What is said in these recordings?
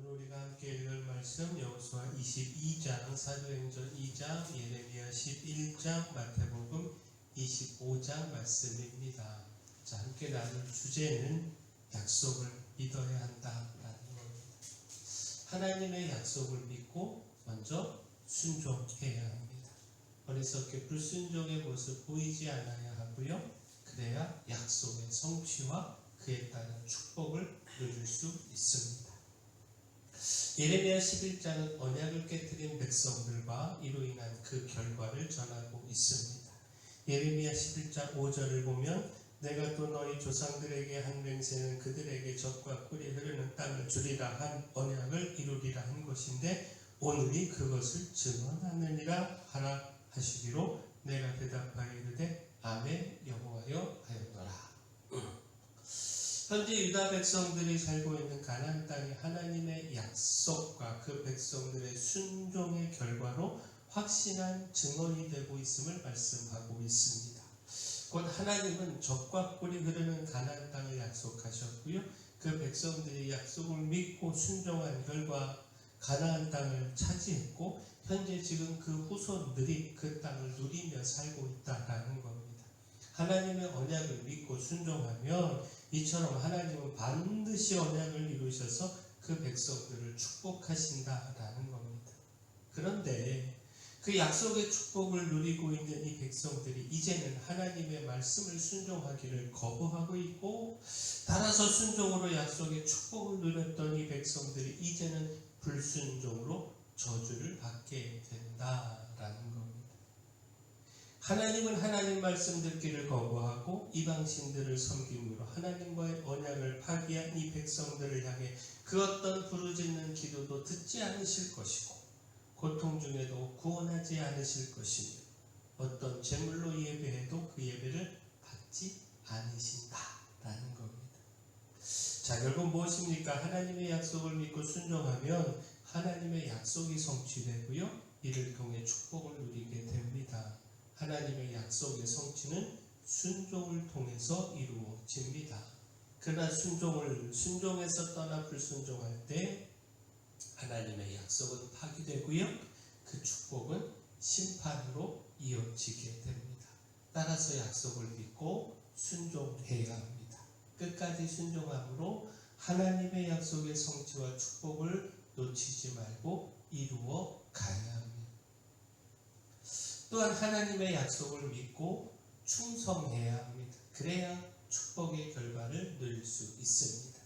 오늘 우리가 함께 읽을 말씀 여호수아 22장, 사도행전 2장, 예레미야 11장, 마태복음 25장 말씀입니다. 자, 함께 나눌 주제는 약속을 믿어야 한다라는 겁니다. 하나님의 약속을 믿고 먼저 순종해야 합니다. 어리석게 불순종의 모습 보이지 않아야 하고요. 그래야 약속의 성취와 그에 따른 축복을 누릴 수 있습니다. 예레미야 11장은 언약을 깨뜨린 백성들과 이로 인한 그 결과를 전하고 있습니다. 예레미야 11장 5절을 보면 내가 또 너희 조상들에게 한 맹세는 그들에게 젖과 꿀이 흐르는 땅을 주리라 한 언약을 이루리라 한 것인데 오늘이 그것을 증언하느니라 하라 하시기로 내가 대답하여 이르되 아멘 여호와여 하였노라. 현재 유다 백성들이 살고 있는 가나안 땅이 하나님의 약속과 그 백성들의 순종의 결과로 확신한 증언이 되고 있음을 말씀하고 있습니다. 곧 하나님은 젖과 꿀이 흐르는 가나안 땅을 약속하셨고요. 그 백성들이 약속을 믿고 순종한 결과 가나안 땅을 차지했고 현재 지금 그 후손들이 그 땅을 누리며 살고 있다라는 겁니다. 하나님의 언약을 믿고 순종하면 이처럼 하나님은 반드시 언약을 이루셔서 그 백성들을 축복하신다라는 겁니다. 그런데 그 약속의 축복을 누리고 있는 이 백성들이 이제는 하나님의 말씀을 순종하기를 거부하고 있고 따라서 순종으로 약속의 축복을 누렸던 이 백성들이 이제는 불순종으로 저주를 받게 된다라는 겁니다. 하나님은 하나님 말씀 듣기를 거부하고 이방신들을 섬김으로 하나님과의 언약을 파기한 이 백성들을 향해 그 어떤 부르짖는 기도도 듣지 않으실 것이고 고통 중에도 구원하지 않으실 것이며 어떤 제물로 예배해도 그 예배를 받지 않으신다라는 겁니다. 자, 결국 무엇입니까? 하나님의 약속을 믿고 순종하면 하나님의 약속이 성취되고요. 이를 통해 축복을 누리게 됩니다. 하나님의 약속의 성취는 순종을 통해서 이루어집니다. 그러나 순종에서 떠나 불순종할 때 하나님의 약속은 파기되고요. 그 축복은 심판으로 이어지게 됩니다. 따라서 약속을 믿고 순종해야 합니다. 끝까지 순종함으로 하나님의 약속의 성취와 축복을 놓치지 말고 이루어 가야 합니다. 또한 하나님의 약속을 믿고 충성해야 합니다. 그래야 축복의 결과를 누릴 수 있습니다.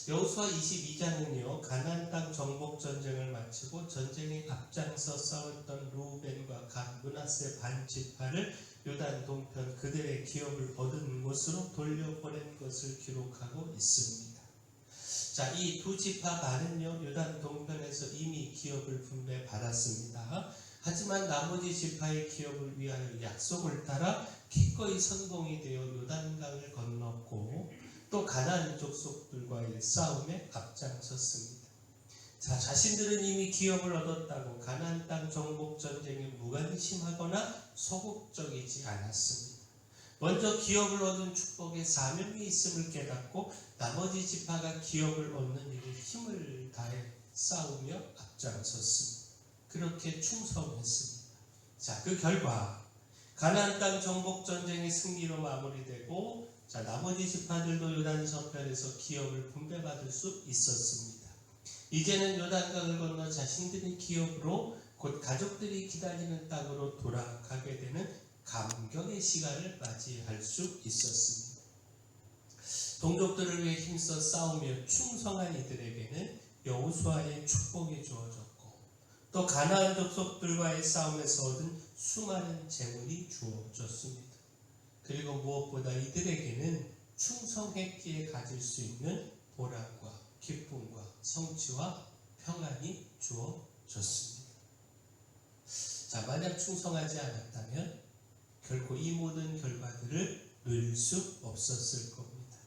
여호수아 22장은요, 가나안 땅 정복 전쟁을 마치고 전쟁에 앞장서 싸웠던 루벤과 갓, 므낫세 반 지파를 요단 동편 그들의 기업을 얻은 곳으로 돌려보낸 것을 기록하고 있습니다. 자, 이 두 지파 반은요, 요단 동편에서 이미 기업을 분배받았습니다. 하지만 나머지 지파의 기업을 위하여 약속을 따라 기꺼이 선봉이 되어 요단강을 건넜고 또 가나안 족속들과의 싸움에 앞장섰습니다. 자, 자신들은 이미 기업을 얻었다고 가나안 땅 정복 전쟁에 무관심하거나 소극적이지 않았습니다. 먼저 기업을 얻은 축복에 사명이 있음을 깨닫고 나머지 지파가 기업을 얻는 일에 힘을 다해 싸우며 앞장섰습니다. 그렇게 충성했습니다. 자, 그 결과 가나안 땅 정복 전쟁의 승리로 마무리되고 자, 나머지 지파들도 요단 서편에서 기업을 분배받을 수 있었습니다. 이제는 요단강을 건너 자신들의 기업으로 곧 가족들이 기다리는 땅으로 돌아가게 되는 감격의 시간을 맞이할 수 있었습니다. 동족들을 위해 힘써 싸우며 충성한 이들에게는 여호수아의 축복이 주어졌고 또 가나안 족속들과의 싸움에서 얻은 수많은 재물이 주어졌습니다. 그리고 무엇보다 이들에게는 충성했기에 가질 수 있는 보람과 기쁨과 성취와 평안이 주어졌습니다. 자, 만약 충성하지 않았다면 결코 이 모든 결과들을 누릴 수 없었을 겁니다.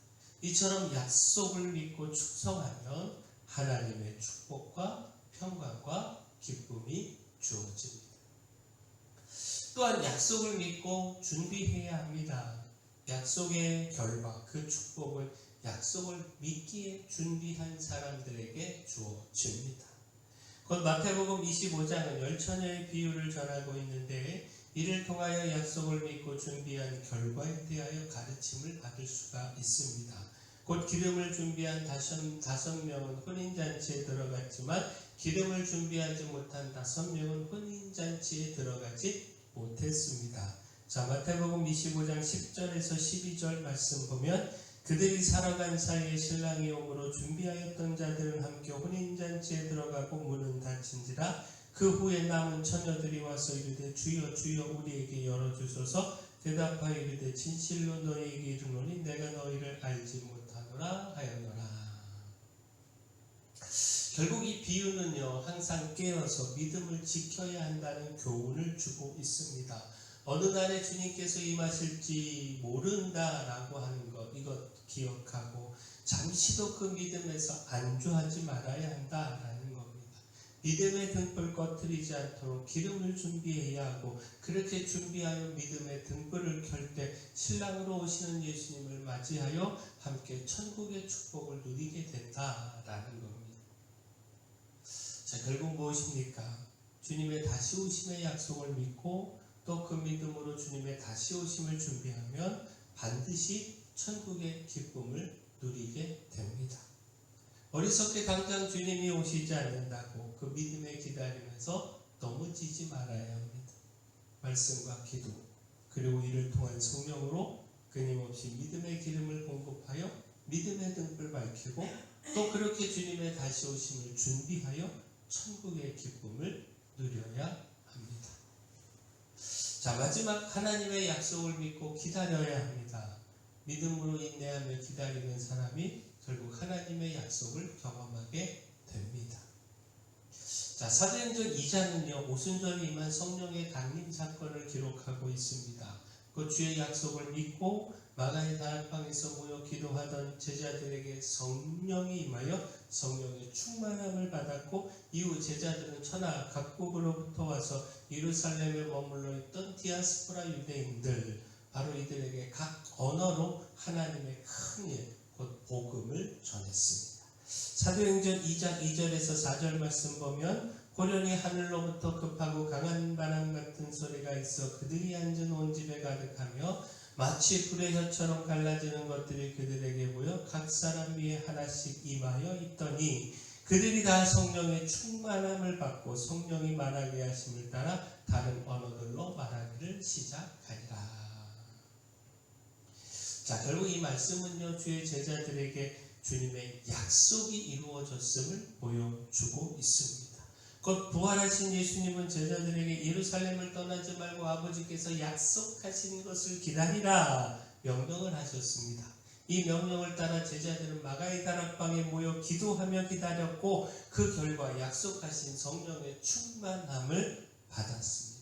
이처럼 약속을 믿고 충성하면 하나님의 축복과 평강과 기쁨이 주어집니다. 또한 약속을 믿고 준비해야 합니다. 약속의 결과, 그 축복은 약속을 믿기에 준비한 사람들에게 주어집니다. 곧 마태복음 25장은 열처녀의 비유를 전하고 있는데 이를 통하여 약속을 믿고 준비한 결과에 대하여 가르침을 받을 수가 있습니다. 곧 기름을 준비한 다섯 명은 혼인잔치에 들어갔지만 기름을 준비하지 못한 5명은 혼인잔치에 들어가지 못했습니다. 자, 마태복음 25장 10절에서 12절 말씀 보면 그들이 살아간 사이에 신랑이 오므로 준비하였던 자들은 함께 혼인잔치에 들어가고 문은 닫힌지라. 그 후에 남은 처녀들이 와서 이르되 주여 주여 우리에게 열어주소서. 대답하여 이르되 진실로 너희에게 이르노니 내가 너희를 알지 못하노라 하였노라. 결국 이 비유는요, 항상 깨어서 믿음을 지켜야 한다는 교훈을 주고 있습니다. 어느 날에 주님께서 임하실지 모른다라고 하는 것, 이것 기억하고 잠시도 그 믿음에서 안주하지 말아야 한다라는 겁니다. 믿음의 등불 꺼뜨리지 않도록 기름을 준비해야 하고, 그렇게 준비하여 믿음의 등불을 켤 때 신랑으로 오시는 예수님을 맞이하여 함께 천국의 축복을 누리게 된다라는 겁니다. 자, 결국 무엇입니까? 주님의 다시 오심의 약속을 믿고 또 그 믿음으로 주님의 다시 오심을 준비하면 반드시 천국의 기쁨을 누리게 됩니다. 어리석게 당장 주님이 오시지 않는다고 그 믿음에 기다리면서 넘어지지 말아야 합니다. 말씀과 기도, 그리고 이를 통한 성령으로 끊임없이 믿음의 기름을 공급하여 믿음의 등불 밝히고 또 그렇게 주님의 다시 오심을 준비하여 천국의 기쁨을 누려야 합니다. 자, 마지막 하나님의 약속을 믿고 기다려야 합니다. 믿음으로 인내하며 기다리는 사람이 결국 하나님의 약속을 경험하게 됩니다. 자, 사도행전 2장은요, 오순절에 임한 성령의 강림 사건을 기록하고 있습니다. 그 주의 약속을 믿고 마가의 다락방에서 모여 기도하던 제자들에게 성령이 임하여 성령의 충만함을 받았고, 이후 제자들은 천하 각국으로부터 와서 예루살렘에 머물러 있던 디아스포라 유대인들, 바로 이들에게 각 언어로 하나님의 큰 일, 곧 복음을 전했습니다. 사도행전 2장 2절에서 4절 말씀 보면 호련히 하늘로부터 급하고 강한 바람 같은 소리가 있어 그들이 앉은 온 집에 가득하며 마치 불의 혀처럼 갈라지는 것들이 그들에게 보여 각 사람 위에 하나씩 임하여 있더니 그들이 다 성령의 충만함을 받고 성령이 말하게 하심을 따라 다른 언어들로 말하기를 시작하리라. 자, 결국 이 말씀은요, 주의 제자들에게 주님의 약속이 이루어졌음을 보여주고 있습니다. 곧 부활하신 예수님은 제자들에게 예루살렘을 떠나지 말고 아버지께서 약속하신 것을 기다리라 명령을 하셨습니다. 이 명령을 따라 제자들은 마가의 다락방에 모여 기도하며 기다렸고 그 결과 약속하신 성령의 충만함을 받았습니다.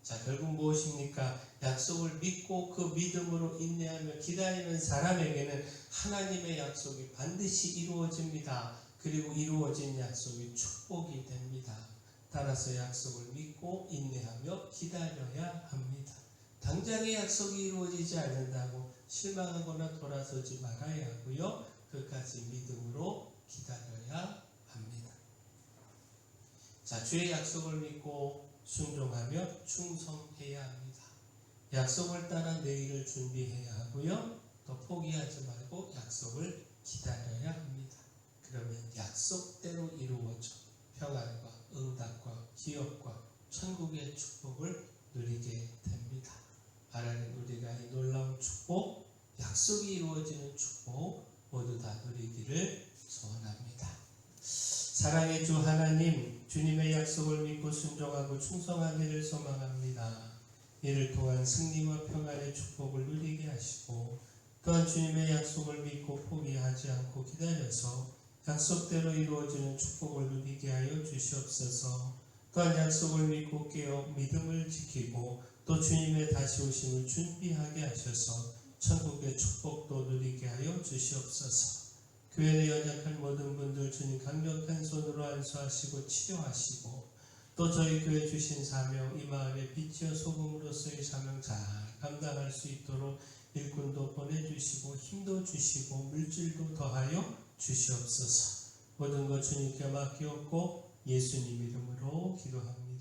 자, 결국 무엇입니까? 약속을 믿고 그 믿음으로 인내하며 기다리는 사람에게는 하나님의 약속이 반드시 이루어집니다. 그리고 이루어진 약속이 축복이 됩니다. 따라서 약속을 믿고 인내하며 기다려야 합니다. 당장의 약속이 이루어지지 않는다고 실망하거나 돌아서지 말아야 하고요. 끝까지 믿음으로 기다려야 합니다. 자, 주의 약속을 믿고 순종하며 충성해야 합니다. 약속을 따라 내일을 준비해야 하고요. 또 포기하지 말고 약속을 기다려야 합니다. 그러면 약속대로 이루어져 평안과 응답과 기업과 천국의 축복을 누리게 됩니다. 하나님, 우리가 이 놀라운 축복, 약속이 이루어지는 축복 모두 다 누리기를 소원합니다. 사랑의 주 하나님, 주님의 약속을 믿고 순종하고 충성하기를 소망합니다. 이를 통한 승리와 평안의 축복을 누리게 하시고 또한 주님의 약속을 믿고 포기하지 않고 기다려서 약속대로 이루어지는 축복을 누리게 하여 주시옵소서. 또한 약속을 믿고 깨어 믿음을 지키고 또 주님의 다시 오심을 준비하게 하셔서 천국의 축복도 누리게 하여 주시옵소서. 교회 내 연약한 모든 분들 주님 강력한 손으로 안수하시고 치료하시고 또 저희 교회 주신 사명, 이 마을의 빛이요 소금으로서의 사명 잘 감당할 수 있도록 일꾼도 보내주시고 힘도 주시고 물질도 더하여 주시옵소서. 모든 것 주님께 맡기옵고 예수님 이름으로 기도합니다.